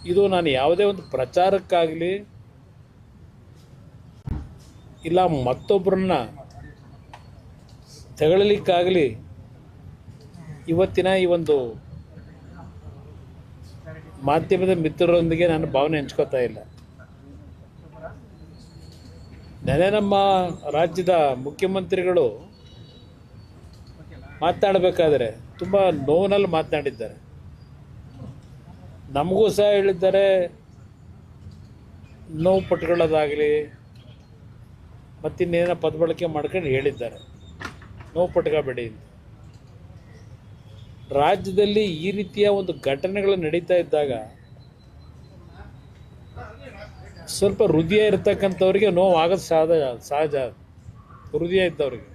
ಇದು ನಾನು ಯಾವುದೇ ಒಂದು ಪ್ರಚಾರಕ್ಕಾಗಲಿ ಇಲ್ಲ ಮತ್ತೊಬ್ಬರನ್ನ ತೆಗಳಲಿಕ್ಕಾಗಲಿ ಇವತ್ತಿನ ಈ ಒಂದು ಮಾಧ್ಯಮದ ಮಿತ್ರರೊಂದಿಗೆ ನಾನು ಭಾವನೆ ಹಂಚ್ಕೋತಾ ಇಲ್ಲ. ನೆನೆ ನಮ್ಮ ರಾಜ್ಯದ ಮುಖ್ಯಮಂತ್ರಿಗಳು ಮಾತನಾಡಬೇಕಾದ್ರೆ ತುಂಬ ನೋವಿನಲ್ಲಿ ಮಾತನಾಡಿದ್ದಾರೆ. ನಮಗೂ ಸಹ ಹೇಳಿದ್ದಾರೆ, ನೋವು ಪಟ್ಕೊಳ್ಳೋದಾಗಲಿ ಮತ್ತಿನ್ನೇನೋ ಪದ ಬಳಕೆ ಮಾಡ್ಕೊಂಡು ಹೇಳಿದ್ದಾರೆ, ನೋವು ಪಟ್ಕೋಬೇಡಿ ಅಂತ. ರಾಜ್ಯದಲ್ಲಿ ಈ ರೀತಿಯ ಒಂದು ಘಟನೆಗಳು ನಡೀತಾ ಇದ್ದಾಗ ಸ್ವಲ್ಪ ಹೃದಯ ಇರ್ತಕ್ಕಂಥವ್ರಿಗೆ ನೋವು ಆಗೋದು ಸಹಜ. ಹೃದಯ ಇದ್ದವ್ರಿಗೆ,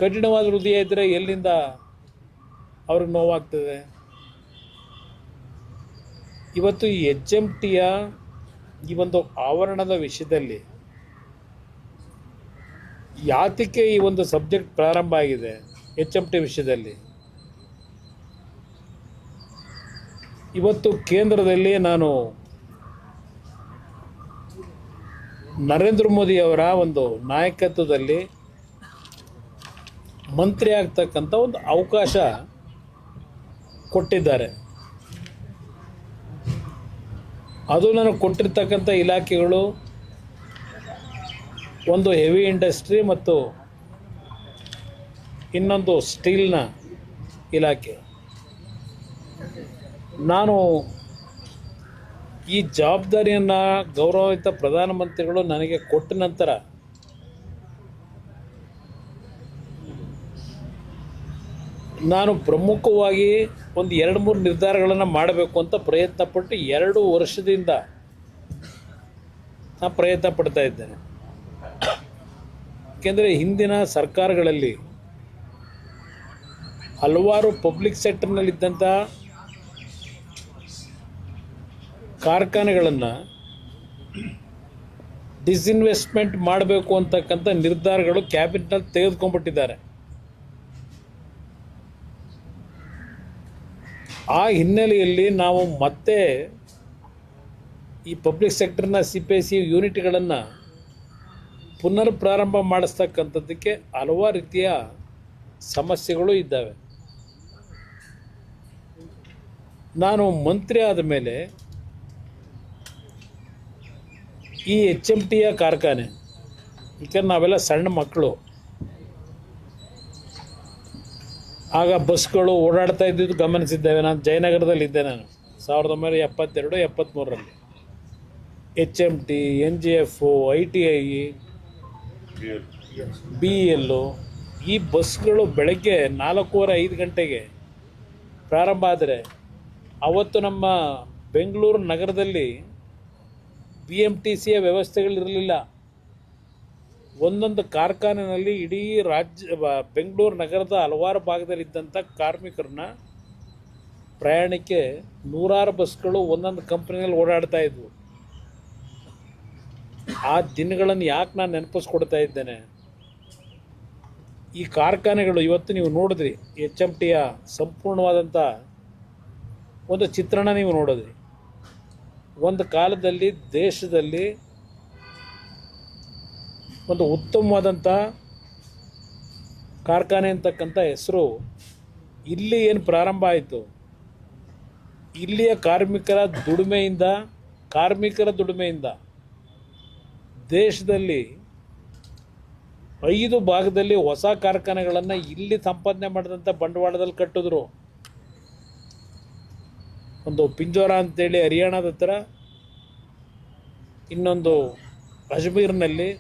ಕಠಿಣವಾದ ಹೃದಯ ಇದ್ದರೆ ಎಲ್ಲಿಂದ ಅವ್ರಿಗೆ ನೋವಾಗ್ತದೆ. ಇವತ್ತು ಈ HMTಯ ಈ ಒಂದು ಆವರಣದ ವಿಷಯದಲ್ಲಿ ಯಾತಕ್ಕೆ ಈ ಒಂದು ಸಬ್ಜೆಕ್ಟ್ ಪ್ರಾರಂಭ ಆಗಿದೆ, HMT ವಿಷಯದಲ್ಲಿ ಇವತ್ತು ಕೇಂದ್ರದಲ್ಲಿ ನಾನು ನರೇಂದ್ರ ಮೋದಿ ಅವರ ಒಂದು ನಾಯಕತ್ವದಲ್ಲಿ ಮಂತ್ರಿ ಆಗ್ತಕ್ಕಂಥ ಒಂದು ಅವಕಾಶ ಕೊಟ್ಟಿದ್ದಾರೆ. ಅದು ನನಗೆ ಕೊಟ್ಟಿರ್ತಕ್ಕಂಥ ಇಲಾಖೆಗಳು ಒಂದು ಹೆವಿ ಇಂಡಸ್ಟ್ರಿ ಮತ್ತು ಇನ್ನೊಂದು ಸ್ಟೀಲ್ನ ಇಲಾಖೆ. ನಾನು ಈ ಜವಾಬ್ದಾರಿಯನ್ನು ಗೌರವಿತ ಪ್ರಧಾನಮಂತ್ರಿಗಳು ನನಗೆ ಕೊಟ್ಟ ನಂತರ ನಾನು ಪ್ರಮುಖವಾಗಿ ಒಂದು 2-3 ನಿರ್ಧಾರಗಳನ್ನು ಮಾಡಬೇಕು ಅಂತ ಪ್ರಯತ್ನಪಟ್ಟು 2 ವರ್ಷದಿಂದ ನಾನು ಪ್ರಯತ್ನ ಪಡ್ತಾ ಇದ್ದೇನೆ. ಏಕೆಂದರೆ ಹಿಂದಿನ ಸರ್ಕಾರಗಳಲ್ಲಿ ಹಲವಾರು ಪಬ್ಲಿಕ್ ಸೆಕ್ಟರ್ನಲ್ಲಿದ್ದಂಥ ಕಾರ್ಖಾನೆಗಳನ್ನು ಡಿಸ್ಇನ್ವೆಸ್ಟ್ಮೆಂಟ್ ಮಾಡಬೇಕು ಅಂತಕ್ಕಂಥ ನಿರ್ಧಾರಗಳು ಕ್ಯಾಬಿನೆಟ್ನಲ್ಲಿ ತೆಗೆದುಕೊಂಡ್ಬಿಟ್ಟಿದ್ದಾರೆ. ಆ ಹಿನ್ನೆಲೆಯಲ್ಲಿ ನಾವು ಮತ್ತೆ ಈ ಪಬ್ಲಿಕ್ ಸೆಕ್ಟರ್ನ CPSE ಯೂನಿಟ್ಗಳನ್ನು ಪುನರ್ ಪ್ರಾರಂಭ ಮಾಡಿಸ್ತಕ್ಕಂಥದ್ದಕ್ಕೆ ಹಲವಾರು ರೀತಿಯ ಸಮಸ್ಯೆಗಳು ಇದ್ದಾವೆ. ನಾನು ಮಂತ್ರಿ ಆದ ಮೇಲೆ ಈ HMTಯ ಕಾರ್ಖಾನೆ, ಯಾಕೆಂದ್ರೆ ನಾವೆಲ್ಲ ಸಣ್ಣ ಮಕ್ಕಳು, ಆಗ ಬಸ್ಗಳು ಓಡಾಡ್ತಾ ಇದ್ದಿದ್ದು ಗಮನಿಸಿದ್ದೇವೆ. ನಾನು ಜಯನಗರದಲ್ಲಿದ್ದೆ. ನಾನು 1972-73ರಲ್ಲಿ HMT, NGF, ITI, BEL ಈ ಬಸ್ಗಳು ಬೆಳಗ್ಗೆ 4:15 ಗಂಟೆಗೆ ಪ್ರಾರಂಭ ಆದರೆ ಅವತ್ತು ನಮ್ಮ ಬೆಂಗಳೂರು ನಗರದಲ್ಲಿ BMTCಯ ವ್ಯವಸ್ಥೆಗಳಿರಲಿಲ್ಲ. ಒಂದೊಂದು ಕಾರ್ಖಾನೆಯಲ್ಲಿ ಇಡೀ ಬೆಂಗಳೂರು ನಗರದ ಹಲವಾರು ಭಾಗದಲ್ಲಿದ್ದಂಥ ಕಾರ್ಮಿಕರನ್ನ ಪ್ರಯಾಣಕ್ಕೆ 100 ಬಸ್ಗಳು ಒಂದೊಂದು ಕಂಪ್ನಿಯಲ್ಲಿ ಓಡಾಡ್ತಾ ಇದ್ವು. ಆ ದಿನಗಳನ್ನು ಯಾಕೆ ನಾನು ನೆನಪಿಸ್ಕೊಡ್ತಾ ಇದ್ದೇನೆ, ಈ ಕಾರ್ಖಾನೆಗಳು ಇವತ್ತು ನೀವು ನೋಡಿದ್ರಿ, HMTಯ ಸಂಪೂರ್ಣವಾದಂಥ ಒಂದು ಚಿತ್ರಣ ನೀವು ನೋಡಿದ್ರಿ. ಒಂದು ಕಾಲದಲ್ಲಿ ದೇಶದಲ್ಲಿ ಒಂದು ಉತ್ತಮವಾದಂಥ ಕಾರ್ಖಾನೆ ಅಂತಕ್ಕಂಥ ಹೆಸರು ಇಲ್ಲಿ ಏನು ಪ್ರಾರಂಭ ಆಯಿತು, ಇಲ್ಲಿಯ ಕಾರ್ಮಿಕರ ದುಡಿಮೆಯಿಂದ ದೇಶದಲ್ಲಿ 5 ಭಾಗದಲ್ಲಿ ಹೊಸ ಕಾರ್ಖಾನೆಗಳನ್ನು ಇಲ್ಲಿ ಸಂಪಾದನೆ ಮಾಡಿದಂಥ ಬಂಡವಾಳದಲ್ಲಿ ಕಟ್ಟಿದ್ರು. ಒಂದು ಪಿಂಜೋರ ಅಂತೇಳಿ ಹರಿಯಾಣದ ಹತ್ರ, ಇನ್ನೊಂದು ಅಜ್ಮೀರ್ನಲ್ಲಿ,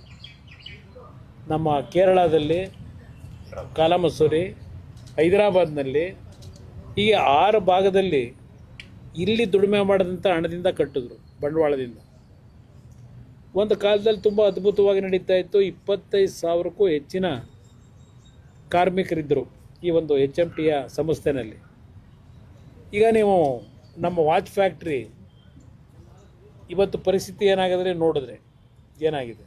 ನಮ್ಮ ಕೇರಳದಲ್ಲಿ ಕಾಲಮಸೂರಿ, ಹೈದರಾಬಾದ್ನಲ್ಲಿ, ಹೀಗೆ 6 ಭಾಗದಲ್ಲಿ ಇಲ್ಲಿ ದುಡಿಮೆ ಮಾಡಿದಂಥ ಹಣದಿಂದ ಕಟ್ಟಿದ್ರು, ಬಂಡವಾಳದಿಂದ. ಒಂದು ಕಾಲದಲ್ಲಿ ತುಂಬ ಅದ್ಭುತವಾಗಿ ನಡೀತಾ ಇತ್ತು. 25,000ಕ್ಕೂ ಹೆಚ್ಚಿನ ಕಾರ್ಮಿಕರಿದ್ದರು ಈ ಒಂದು HMTಯ ಸಂಸ್ಥೆಯಲ್ಲಿ. ಈಗ ನೀವು ನಮ್ಮ ವಾಚ್ ಫ್ಯಾಕ್ಟ್ರಿ ಇವತ್ತು ಪರಿಸ್ಥಿತಿ ಏನಾಗಿದೆ ನೋಡಿದ್ರೆ ಏನಾಗಿದೆ.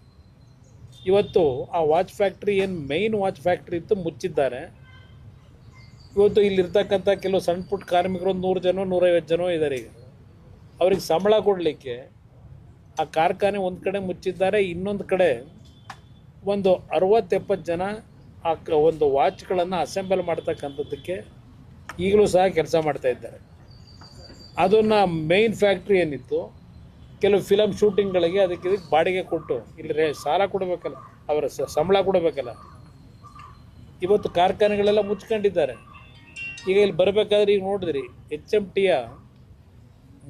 ಇವತ್ತು ಆ ವಾಚ್ ಫ್ಯಾಕ್ಟ್ರಿ ಏನು ಮೈನ್ ವಾಚ್ ಫ್ಯಾಕ್ಟ್ರಿ ಇತ್ತು, ಮುಚ್ಚಿದ್ದಾರೆ. ಇವತ್ತು ಇಲ್ಲಿರ್ತಕ್ಕಂಥ ಕೆಲವು ಸಣ್ಣ ಪುಟ್ಟ ಕಾರ್ಮಿಕರು 100 ಜನ 150 ಜನ ಇದ್ದಾರೆ. ಈಗ ಅವ್ರಿಗೆ ಸಂಬಳ ಕೊಡಲಿಕ್ಕೆ ಆ ಕಾರ್ಖಾನೆ ಒಂದು ಕಡೆ ಮುಚ್ಚಿದ್ದಾರೆ, ಇನ್ನೊಂದು ಕಡೆ ಒಂದು 60-70 ಜನ ಆ ಒಂದು ವಾಚ್ಗಳನ್ನು ಅಸೆಂಬಲ್ ಮಾಡ್ತಕ್ಕಂಥದ್ದಕ್ಕೆ ಈಗಲೂ ಸಹ ಕೆಲಸ ಮಾಡ್ತಾ ಇದ್ದಾರೆ. ಅದನ್ನು ಮೇಯ್ನ್ ಫ್ಯಾಕ್ಟ್ರಿ ಏನಿತ್ತು, ಕೆಲವು ಫಿಲಮ್ ಶೂಟಿಂಗ್ಗಳಿಗೆ ಅದಕ್ಕೆ ಬಾಡಿಗೆ ಕೊಟ್ಟು ಇಲ್ಲಿ ಸಾಲ ಕೊಡಬೇಕಲ್ಲ, ಅವರ ಸಂಬಳ ಕೊಡಬೇಕಲ್ಲ. ಇವತ್ತು ಕಾರ್ಖಾನೆಗಳೆಲ್ಲ ಮುಚ್ಕೊಂಡಿದ್ದಾರೆ. ಈಗ ಇಲ್ಲಿ ಬರಬೇಕಾದ್ರೆ ಈಗ ನೋಡಿದ್ರಿ HMTಯ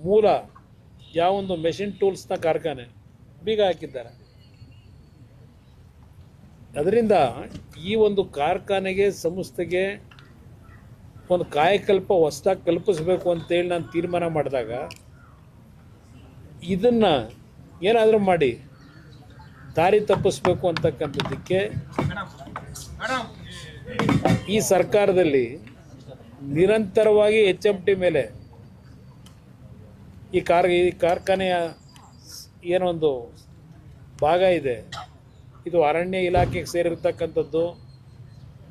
ಮೂಲ ಯಾವೊಂದು ಮೆಷಿನ್ ಟೂಲ್ಸ್ನ ಕಾರ್ಖಾನೆ ಬೀಗ ಹಾಕಿದ್ದಾರೆ. ಅದರಿಂದ ಈ ಒಂದು ಕಾರ್ಖಾನೆಗೆ, ಸಂಸ್ಥೆಗೆ ಒಂದು ಕಾಯಕಲ್ಪ ಹೊಸದಾಗಿ ಕಲ್ಪಿಸ್ಬೇಕು ಅಂತೇಳಿ ನಾನು ತೀರ್ಮಾನ ಮಾಡಿದಾಗ ಇದನ್ನು ಏನಾದರೂ ಮಾಡಿ ದಾರಿ ತಪ್ಪಿಸ್ಬೇಕು ಅಂತಕ್ಕಂಥದ್ದಕ್ಕೆ ಈ ಸರ್ಕಾರದಲ್ಲಿ ನಿರಂತರವಾಗಿ HMT ಮೇಲೆ ಈ ಕಾರ್ಖಾನೆಯ ಏನೊಂದು ಭಾಗ ಇದೆ, ಇದು ಅರಣ್ಯ ಇಲಾಖೆಗೆ ಸೇರಿರ್ತಕ್ಕಂಥದ್ದು.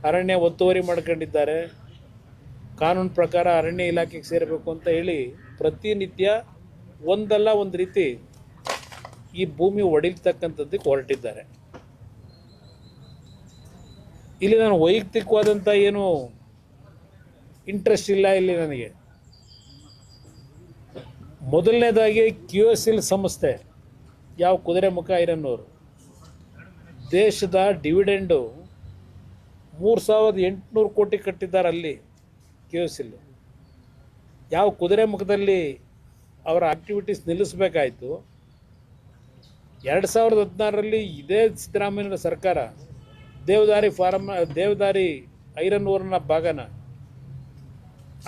ಅರಣ್ಯ ಒತ್ತುವರಿ ಮಾಡ್ಕೊಂಡಿದ್ದಾರೆ. ಕಾನೂನು ಪ್ರಕಾರ ಅರಣ್ಯ ಇಲಾಖೆಗೆ ಸೇರಬೇಕು ಅಂತ ಹೇಳಿ ಪ್ರತಿನಿತ್ಯ ಒಂದಲ್ಲ ಒಂದು ರೀತಿ ಈ ಭೂಮಿ ಒಡಿಲ್ತಕ್ಕಂಥದ್ದಕ್ಕೆ ಹೊರಟಿದ್ದಾರೆ. ಇಲ್ಲಿ ನಾನು ವೈಯಕ್ತಿಕವಾದಂಥ ಏನು ಇಂಟ್ರೆಸ್ಟ್ ಇಲ್ಲ ಇಲ್ಲಿ ನನಗೆ. ಮೊದಲನೇದಾಗಿ QSL ಸಂಸ್ಥೆ, ಯಾವ ಕುದುರೆಮುಖ ಐರನ್ ಓರ್, ದೇಶದ ಡಿವಿಡೆಂಡು 3800 ಕೋಟಿ ಕಟ್ಟಿದ್ದಾರೆ ಅಲ್ಲಿ QSL. ಯಾವ ಕುದುರೆಮುಖದಲ್ಲಿ ಅವರ ಆಕ್ಟಿವಿಟೀಸ್ ನಿಲ್ಲಿಸಬೇಕಾಯಿತು. 2016ರಲ್ಲಿ ಇದೇ ಸಿದ್ದರಾಮಯ್ಯನ ಸರ್ಕಾರ ದೇವದಾರಿ ಐರನ್ ಓರ್ನ ಭಾಗನ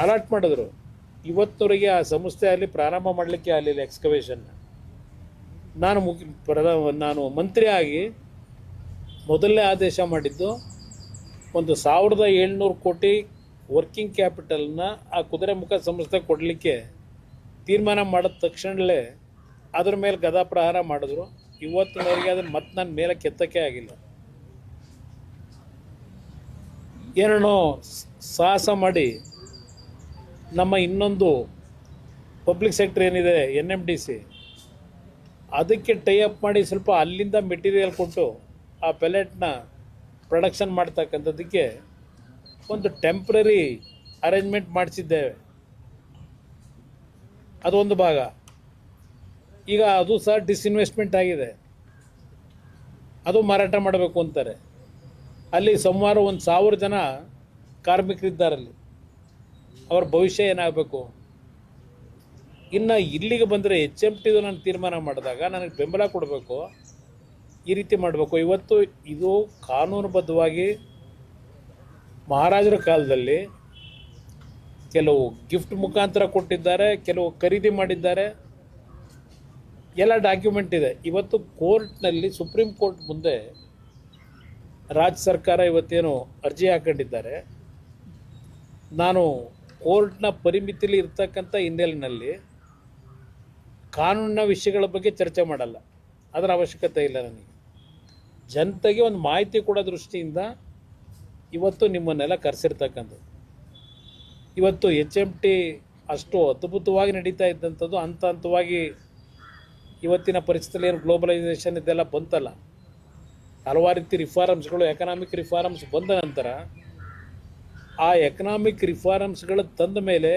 ಅಲಾಟ್ ಮಾಡಿದ್ರು. ಇವತ್ತವರೆಗೆ ಆ ಸಂಸ್ಥೆಯಲ್ಲಿ ಪ್ರಾರಂಭ ಮಾಡಲಿಕ್ಕೆ ಆಗಲಿಲ್ಲ ಎಕ್ಸ್ಕವೇಷನ್ನ. ನಾನು ಮಂತ್ರಿ ಆಗಿ ಮೊದಲನೇ ಆದೇಶ ಮಾಡಿದ್ದು ಒಂದು 1700 ಕೋಟಿ ವರ್ಕಿಂಗ್ ಕ್ಯಾಪಿಟಲ್ನ ಆ ಕುದುರೆಮುಖ ಸಂಸ್ಥೆ ಕೊಡಲಿಕ್ಕೆ ತೀರ್ಮಾನ ಮಾಡಿದ ತಕ್ಷಣವೇ ಅದ್ರ ಮೇಲೆ ಗದಾಪ್ರಹಾರ ಮಾಡಿದ್ರು. ಇವತ್ತಿನವರೆಗೆ ಅದನ್ನು ಮತ್ತೆ ನನ್ನ ಮೇಲೆ ಕೆತ್ತಕ್ಕೆ ಆಗಿಲ್ಲ. ಏನೋ ಸಾಹಸ ಮಾಡಿ ನಮ್ಮ ಇನ್ನೊಂದು ಪಬ್ಲಿಕ್ ಸೆಕ್ಟರ್ ಏನಿದೆ NMDC, ಅದಕ್ಕೆ ಟೈಅಪ್ ಮಾಡಿ ಸ್ವಲ್ಪ ಅಲ್ಲಿಂದ ಮೆಟೀರಿಯಲ್ ಕೊಟ್ಟು ಆ ಪೆಲೆಟ್ನ ಪ್ರೊಡಕ್ಷನ್ ಮಾಡ್ತಕ್ಕಂಥದ್ದಕ್ಕೆ ಒಂದು ಟೆಂಪ್ರರಿ ಅರೇಂಜ್ಮೆಂಟ್ ಮಾಡಿಸಿದ್ದೇವೆ. ಅದೊಂದು ಭಾಗ. ಈಗ ಅದು ಸಹ ಡಿಸ್ಇನ್ವೆಸ್ಟ್ಮೆಂಟ್ ಆಗಿದೆ. ಅದು ಮಾರಾಟ ಮಾಡಬೇಕು ಅಂತಾರೆ. ಅಲ್ಲಿ ಸುಮಾರು 1000 ಜನ ಕಾರ್ಮಿಕರಿದ್ದಾರಲ್ಲಿ. ಅವರ ಭವಿಷ್ಯ ಏನಾಗಬೇಕು? ಇನ್ನು ಇಲ್ಲಿಗೆ ಬಂದರೆ HMTದು ನಾನು ತೀರ್ಮಾನ ಮಾಡಿದಾಗ ನನಗೆ ಬೆಂಬಲ ಕೊಡಬೇಕು, ಈ ರೀತಿ ಮಾಡಬೇಕು. ಇವತ್ತು ಇದು ಕಾನೂನುಬದ್ಧವಾಗಿ ಮಹಾರಾಜರ ಕಾಲದಲ್ಲಿ ಕೆಲವು ಗಿಫ್ಟ್ ಮುಖಾಂತರ ಕೊಟ್ಟಿದ್ದಾರೆ, ಕೆಲವು ಖರೀದಿ ಮಾಡಿದ್ದಾರೆ, ಎಲ್ಲ ಡಾಕ್ಯುಮೆಂಟ್ ಇದೆ. ಇವತ್ತು ಕೋರ್ಟ್ನಲ್ಲಿ, ಸುಪ್ರೀಂ ಕೋರ್ಟ್ ಮುಂದೆ ರಾಜ್ಯ ಸರ್ಕಾರ ಇವತ್ತೇನು ಅರ್ಜಿ ಹಾಕೊಂಡಿದ್ದಾರೆ. ನಾನು ಕೋರ್ಟ್ನ ಪರಿಮಿತಿಯಲ್ಲಿ ಇರ್ತಕ್ಕಂಥ ಹಿನ್ನೆಲೆಯಲ್ಲಿ ಕಾನೂನಿನ ವಿಷಯಗಳ ಬಗ್ಗೆ ಚರ್ಚೆ ಮಾಡಲ್ಲ, ಅದರ ಅವಶ್ಯಕತೆ ಇಲ್ಲ ನನಗೆ. ಜನತೆಗೆ ಒಂದು ಮಾಹಿತಿ ಕೊಡೋ ದೃಷ್ಟಿಯಿಂದ ಇವತ್ತು ನಿಮ್ಮನ್ನೆಲ್ಲ ಕರೆಸಿರ್ತಕ್ಕಂಥದ್ದು. ಇವತ್ತು HMT ಅಷ್ಟು ಅದ್ಭುತವಾಗಿ ನಡೀತಾ ಇದ್ದಂಥದ್ದು ಹಂತ ಹಂತವಾಗಿ ಇವತ್ತಿನ ಪರಿಸ್ಥಿತಿಯಲ್ಲಿ ಏನು ಗ್ಲೋಬಲೈಸೇಷನ್ ಇದೆಲ್ಲ ಬಂತಲ್ಲ, ಹಲವಾರು ರೀತಿ ರಿಫಾರ್ಮ್ಸ್ಗಳು, ಎಕನಾಮಿಕ್ ರಿಫಾರ್ಮ್ಸ್ ಬಂದ ನಂತರ ಆ ಎಕನಾಮಿಕ್ ರಿಫಾರ್ಮ್ಸ್ಗಳು ತಂದ ಮೇಲೆ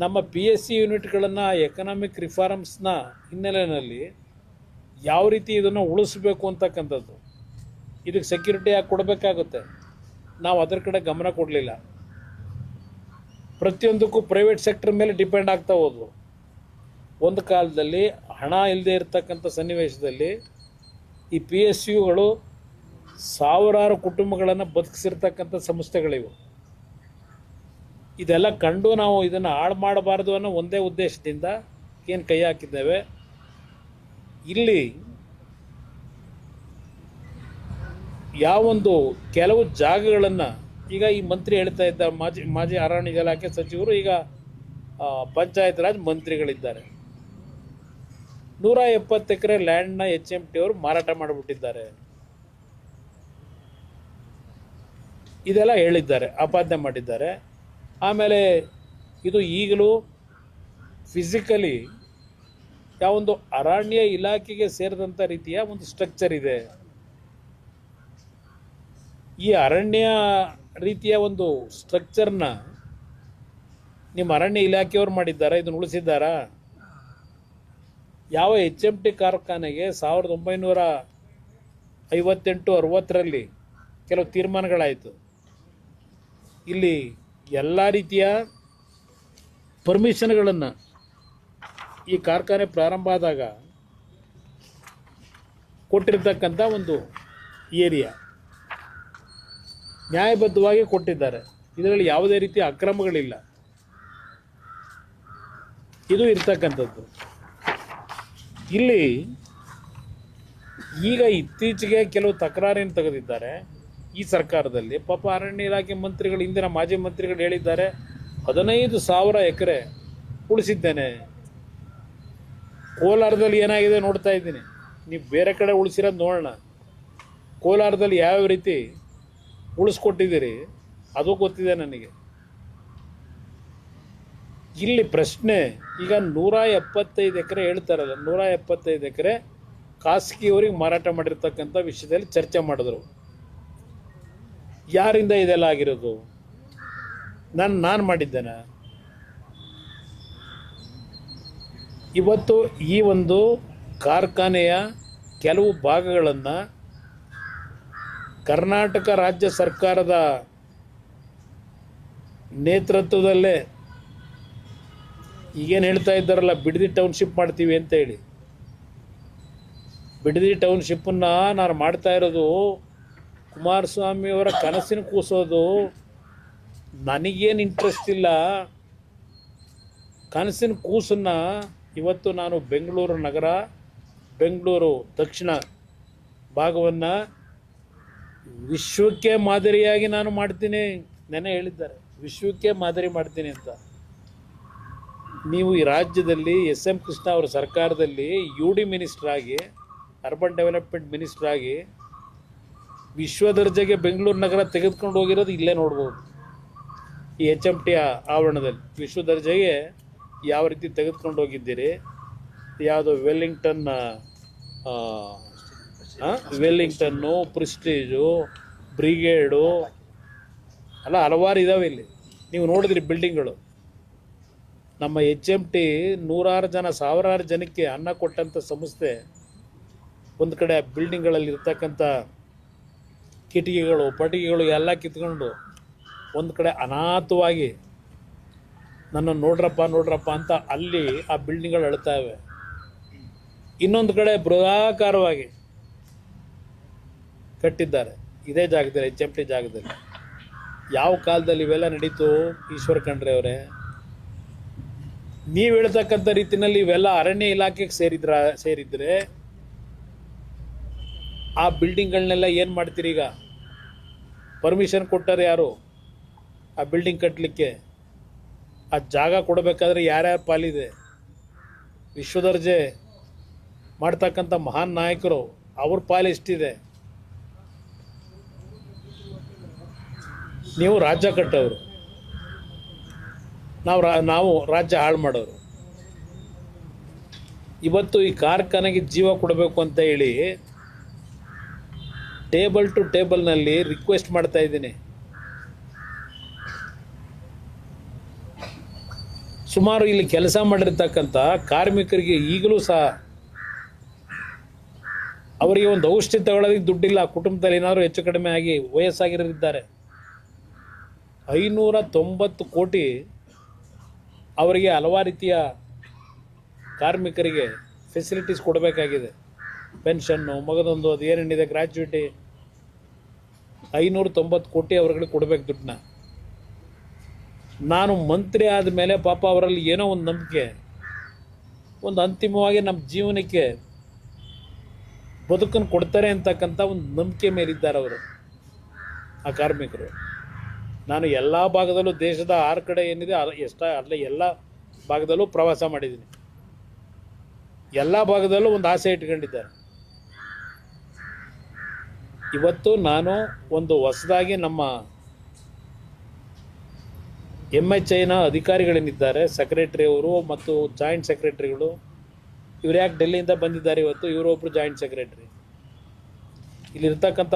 ನಮ್ಮ PSC ಯೂನಿಟ್ಗಳನ್ನು ಆ ಎಕನಾಮಿಕ್ ರಿಫಾರ್ಮ್ಸ್ನ ಹಿನ್ನೆಲೆಯಲ್ಲಿ ಯಾವ ರೀತಿ ಇದನ್ನು ಉಳಿಸಬೇಕು ಅಂತಕ್ಕಂಥದ್ದು, ಇದಕ್ಕೆ ಸೆಕ್ಯೂರಿಟಿ ಯಾಕೆ ಕೊಡಬೇಕಾಗುತ್ತೆ, ನಾವು ಅದರ ಕಡೆ ಗಮನ ಕೊಡಲಿಲ್ಲ. ಪ್ರತಿಯೊಂದಕ್ಕೂ ಪ್ರೈವೇಟ್ ಸೆಕ್ಟರ್ ಮೇಲೆ ಡಿಪೆಂಡ್ ಆಗ್ತಾ ಹೋದ್ವು. ಒಂದು ಕಾಲದಲ್ಲಿ ಹಣ ಇಲ್ಲದೆ ಇರತಕ್ಕಂಥ ಸನ್ನಿವೇಶದಲ್ಲಿ ಈ PSUಗಳು ಸಾವಿರಾರು ಕುಟುಂಬಗಳನ್ನು ಬದುಕಿಸಿರ್ತಕ್ಕಂಥ ಸಂಸ್ಥೆಗಳಿವು. ಇದೆಲ್ಲ ಕಂಡು ನಾವು ಇದನ್ನು ಹಾಳು ಮಾಡಬಾರ್ದು ಅನ್ನೋ ಒಂದೇ ಉದ್ದೇಶದಿಂದ ಏನು ಕೈ ಹಾಕಿದ್ದೇವೆ. ಇಲ್ಲಿ ಯಾವೊಂದು ಕೆಲವು ಜಾಗಗಳನ್ನು ಈಗ ಈ ಮಂತ್ರಿ ಹೇಳ್ತಾ ಇದ್ದ, ಮಾಜಿ ಅರಣ್ಯ ಇಲಾಖೆ ಸಚಿವರು, ಈಗ ಪಂಚಾಯತ್ ರಾಜ್ ಮಂತ್ರಿಗಳಿದ್ದಾರೆ. 170 ಎಕರೆ ಲ್ಯಾಂಡ್ನ HMT ಅವರು ಮಾರಾಟ ಮಾಡಿಬಿಟ್ಟಿದ್ದಾರೆ. ಇದೆಲ್ಲ ಹೇಳಿದ್ದಾರೆ, ಆಪಾದನೆ ಮಾಡಿದ್ದಾರೆ. ಆಮೇಲೆ ಇದು ಈಗಲೂ ಫಿಸಿಕಲಿ ಯಾವೊಂದು ಅರಣ್ಯ ಇಲಾಖೆಗೆ ಸೇರಿದಂಥ ರೀತಿಯ ಒಂದು ಸ್ಟ್ರಕ್ಚರ್ ಇದೆ. ಈ ಅರಣ್ಯ ರೀತಿಯ ಒಂದು ಸ್ಟ್ರಕ್ಚರ್ನ ನಿಮ್ಮ ಅರಣ್ಯ ಇಲಾಖೆಯವರು ಮಾಡಿದ್ದಾರಾ? ಇದನ್ನು ಉಳಿಸಿದ್ದಾರಾ? ಯಾವ HMT ಕಾರ್ಖಾನೆಗೆ 1958-60ರಲ್ಲಿ ಕೆಲವು ತೀರ್ಮಾನಗಳಾಯಿತು. ಇಲ್ಲಿ ಎಲ್ಲ ರೀತಿಯ ಪರ್ಮಿಷನ್ಗಳನ್ನು ಈ ಕಾರ್ಖಾನೆ ಪ್ರಾರಂಭ ಆದಾಗ ಕೊಟ್ಟಿರ್ತಕ್ಕಂಥ ಒಂದು ಏರಿಯಾ ನ್ಯಾಯಬದ್ಧವಾಗಿ ಕೊಟ್ಟಿದ್ದಾರೆ. ಇದರಲ್ಲಿ ಯಾವುದೇ ರೀತಿಯ ಅಕ್ರಮಗಳಿಲ್ಲ. ಇದು ಇರ್ತಕ್ಕಂಥದ್ದು. ಇಲ್ಲಿ ಈಗ ಇತ್ತೀಚೆಗೆ ಕೆಲವು ತಕರಾರೇನು ತೆಗೆದಿದ್ದಾರೆ ಈ ಸರ್ಕಾರದಲ್ಲಿ. ಪಾಪ ಅರಣ್ಯ ಇಲಾಖೆ ಮಂತ್ರಿಗಳು, ಹಿಂದಿನ ಮಾಜಿ ಮಂತ್ರಿಗಳು ಹೇಳಿದ್ದಾರೆ 15,000 ಎಕರೆ ಉಳಿಸಿದ್ದೇನೆ. ಕೋಲಾರದಲ್ಲಿ ಏನಾಗಿದೆ ನೋಡ್ತಾ ಇದ್ದೀನಿ. ನೀವು ಬೇರೆ ಕಡೆ ಉಳಿಸಿರೋದು ನೋಡೋಣ. ಕೋಲಾರದಲ್ಲಿ ಯಾವ್ಯಾವ ರೀತಿ ಉಳಿಸ್ಕೊಟ್ಟಿದ್ದೀರಿ ಅದು ಗೊತ್ತಿದೆ ನನಗೆ. ಇಲ್ಲಿ ಪ್ರಶ್ನೆ, ಈಗ 175 ಎಕರೆ ಹೇಳ್ತಾರಲ್ಲ, 175 ಎಕರೆ ಖಾಸಗಿಯವರಿಗೆ ಮಾರಾಟ ಮಾಡಿರ್ತಕ್ಕಂಥ ವಿಷಯದಲ್ಲಿ ಚರ್ಚೆ ಮಾಡಿದ್ರು. ಯಾರಿಂದ ಇದೆಲ್ಲ ಆಗಿರೋದು? ನಾನು ಮಾಡಿದ್ದೇನೆ? ಇವತ್ತು ಈ ಒಂದು ಕಾರ್ಖಾನೆಯ ಕೆಲವು ಭಾಗಗಳನ್ನು ಕರ್ನಾಟಕ ರಾಜ್ಯ ಸರ್ಕಾರದ ನೇತೃತ್ವದಲ್ಲೇ ಈಗೇನು ಹೇಳ್ತಾ ಇದ್ದಾರಲ್ಲ, ಬಿಡದಿ ಟೌನ್ಶಿಪ್ ಮಾಡ್ತೀವಿ ಅಂತ ಹೇಳಿ. ಬಿಡದಿ ಟೌನ್ಶಿಪ್ಪನ್ನು ನಾನು ಮಾಡ್ತಾ ಇರೋದು ಕುಮಾರಸ್ವಾಮಿಯವರ ಕನಸಿನ ಕೂಸೋದು. ನನಗೇನು ಇಂಟ್ರೆಸ್ಟ್ ಇಲ್ಲ. ಕನಸಿನ ಕೂಸನ್ನು ಇವತ್ತು ನಾನು ಬೆಂಗಳೂರು ನಗರ, ಬೆಂಗಳೂರು ದಕ್ಷಿಣ ಭಾಗವನ್ನು ವಿಶ್ವಕ್ಕೆ ಮಾದರಿಯಾಗಿ ನಾನು ಮಾಡ್ತೀನಿ. ನೆನೆ ಹೇಳಿದ್ದಾರೆ ವಿಶ್ವಕ್ಕೆ ಮಾದರಿ ಮಾಡ್ತೀನಿ ಅಂತ. ನೀವು ಈ ರಾಜ್ಯದಲ್ಲಿ SM ಕೃಷ್ಣ ಅವರ ಸರ್ಕಾರದಲ್ಲಿ UD ಮಿನಿಸ್ಟರ್ ಆಗಿ, ಅರ್ಬನ್ ಡೆವಲಪ್ಮೆಂಟ್ ಮಿನಿಸ್ಟರ್ ಆಗಿ ವಿಶ್ವ ದರ್ಜೆಗೆ ಬೆಂಗಳೂರು ನಗರ ತೆಗೆದುಕೊಂಡು ಹೋಗಿರೋದು ಇಲ್ಲೇ ನೋಡ್ಬೋದು. ಈ HMT ಆವರಣದಲ್ಲಿ ವಿಶ್ವ ದರ್ಜೆಗೆ ಯಾವ ರೀತಿ ತೆಗೆದುಕೊಂಡು ಹೋಗಿದ್ದೀರಿ. ಯಾವುದೋ ವೆಲ್ಲಿಂಗ್ಟನ್ನು, ಪ್ರಿಸ್ಟೀಜು, ಬ್ರಿಗೇಡು ಅಲ್ಲ, ಹಲವಾರು ಇದ್ದಾವೆ ಇಲ್ಲಿ. ನೀವು ನೋಡಿದ್ರಿ ಬಿಲ್ಡಿಂಗ್ಗಳು. ನಮ್ಮ HMT ನೂರಾರು ಜನ, ಸಾವಿರಾರು ಜನಕ್ಕೆ ಅನ್ನ ಕೊಟ್ಟಂಥ ಸಂಸ್ಥೆ. ಒಂದು ಕಡೆ ಬಿಲ್ಡಿಂಗ್ಗಳಲ್ಲಿ ಇರ್ತಕ್ಕಂಥ ಕಿಟಕಿಗಳು, ಪಟಿಕೆಗಳು ಎಲ್ಲ ಕಿತ್ಕೊಂಡು ಒಂದು ಕಡೆ ಅನಾಥವಾಗಿ ನನ್ನ ನೋಡ್ರಪ್ಪ ಅಂತ ಅಲ್ಲಿ ಆ ಬಿಲ್ಡಿಂಗ್ಗಳು ಅಳ್ತಾವೆ. ಇನ್ನೊಂದು ಕಡೆ ಬೃಹದಾಕಾರವಾಗಿ ಕಟ್ಟಿದ್ದಾರೆ ಇದೇ ಜಾಗದಲ್ಲಿ, HMT ಜಾಗದಲ್ಲಿ. ಯಾವ ಕಾಲದಲ್ಲಿ ಇವೆಲ್ಲ ನಡೀತು ಈಶ್ವರ ಖಂಡ್ರೆ ಅವರೇ? ನೀವು ಹೇಳ್ತಕ್ಕಂಥ ರೀತಿಯಲ್ಲಿ ಇವೆಲ್ಲ ಅರಣ್ಯ ಇಲಾಖೆಗೆ ಸೇರಿದ್ರೆ ಆ ಬಿಲ್ಡಿಂಗ್ಗಳನ್ನೆಲ್ಲ ಏನು ಮಾಡ್ತೀರಿ? ಈಗ ಪರ್ಮಿಷನ್ ಕೊಟ್ಟಾರೆ ಯಾರು ಆ ಬಿಲ್ಡಿಂಗ್ ಕಟ್ಟಲಿಕ್ಕೆ? ಆ ಜಾಗ ಕೊಡಬೇಕಾದ್ರೆ ಯಾರ್ಯಾರ ಪಾಲಿದೆ? ವಿಶ್ವದರ್ಜೆ ಮಾಡ್ತಕ್ಕಂಥ ಮಹಾನ್ ನಾಯಕರು, ಅವ್ರ ಪಾಲು ಎಷ್ಟಿದೆ? ನೀವು ರಾಜ್ಯ ಕಟ್ಟೋರು, ನಾವು ರಾಜ್ಯ ಹಾಳು ಮಾಡೋರು. ಇವತ್ತು ಈ ಕಾರ್ಖಾನೆಗೆ ಜೀವ ಕೊಡಬೇಕು ಅಂತ ಹೇಳಿ ಟೇಬಲ್ ಟು ಟೇಬಲ್ನಲ್ಲಿ ರಿಕ್ವೆಸ್ಟ್ ಮಾಡ್ತಾ ಇದ್ದೀನಿ. ಸುಮಾರು ಇಲ್ಲಿ ಕೆಲಸ ಮಾಡಿರ್ತಕ್ಕಂಥ ಕಾರ್ಮಿಕರಿಗೆ ಈಗಲೂ ಸಹ ಅವರಿಗೆ ಒಂದು ಔಷಧಿ ತಗೊಳ್ಳೋದಕ್ಕೆ ದುಡ್ಡಿಲ್ಲ. ಕುಟುಂಬದಲ್ಲಿ ಏನಾದರೂ ಹೆಚ್ಚು ಕಡಿಮೆ ಆಗಿ ವಯಸ್ಸಾಗಿರೋರಿದ್ದಾರೆ. 590 ಕೋಟಿ ಅವರಿಗೆ ಹಲವಾರು ರೀತಿಯ ಕಾರ್ಮಿಕರಿಗೆ ಫೆಸಿಲಿಟೀಸ್ ಕೊಡಬೇಕಾಗಿದೆ. ಪೆನ್ಷನ್ನು, ಮಗದೊಂದು, ಅದು ಏನೇನಿದೆ ಗ್ರ್ಯಾಚ್ಯುಯಿಟಿ, 590 ಕೋಟಿ ಅವ್ರಿಗೆ ಕೊಡಬೇಕು ದುಡ್ಡನ್ನ. ನಾನು ಮಂತ್ರಿ ಆದಮೇಲೆ ಪಾಪ ಅವರಲ್ಲಿ ಏನೋ ಒಂದು ನಂಬಿಕೆ, ಒಂದು ಅಂತಿಮವಾಗಿ ನಮ್ಮ ಜೀವನಕ್ಕೆ ಬದುಕನ್ನು ಕೊಡ್ತಾರೆ ಅಂತಕ್ಕಂಥ ಒಂದು ನಂಬಿಕೆ ಮೇಲಿದ್ದಾರೆ ಅವರು, ಆ ಕಾರ್ಮಿಕರು. ನಾನು ಎಲ್ಲ ಭಾಗದಲ್ಲೂ, ದೇಶದ 6 ಕಡೆ ಏನಿದೆ ಅಲ್ಲ ಎಲ್ಲ ಭಾಗದಲ್ಲೂ ಪ್ರವಾಸ ಮಾಡಿದ್ದೀನಿ. ಎಲ್ಲ ಭಾಗದಲ್ಲೂ ಒಂದು ಆಸೆ ಇಟ್ಕೊಂಡಿದ್ದಾರೆ. ಇವತ್ತು ನಾನು ಒಂದು ಹೊಸದಾಗಿ ನಮ್ಮ MHIನ ಅಧಿಕಾರಿಗಳೇನಿದ್ದಾರೆ, ಸೆಕ್ರೆಟರಿ ಅವರು ಮತ್ತು ಜಾಯಿಂಟ್ ಸೆಕ್ರೆಟರಿಗಳು, ಇವ್ರು ಯಾಕೆ ಡೆಲ್ಲಿಯಿಂದ ಬಂದಿದ್ದಾರೆ ಇವತ್ತು? ಇವರೊಬ್ಬರು ಜಾಯಿಂಟ್ ಸೆಕ್ರೆಟರಿ. ಇಲ್ಲಿರ್ತಕ್ಕಂಥ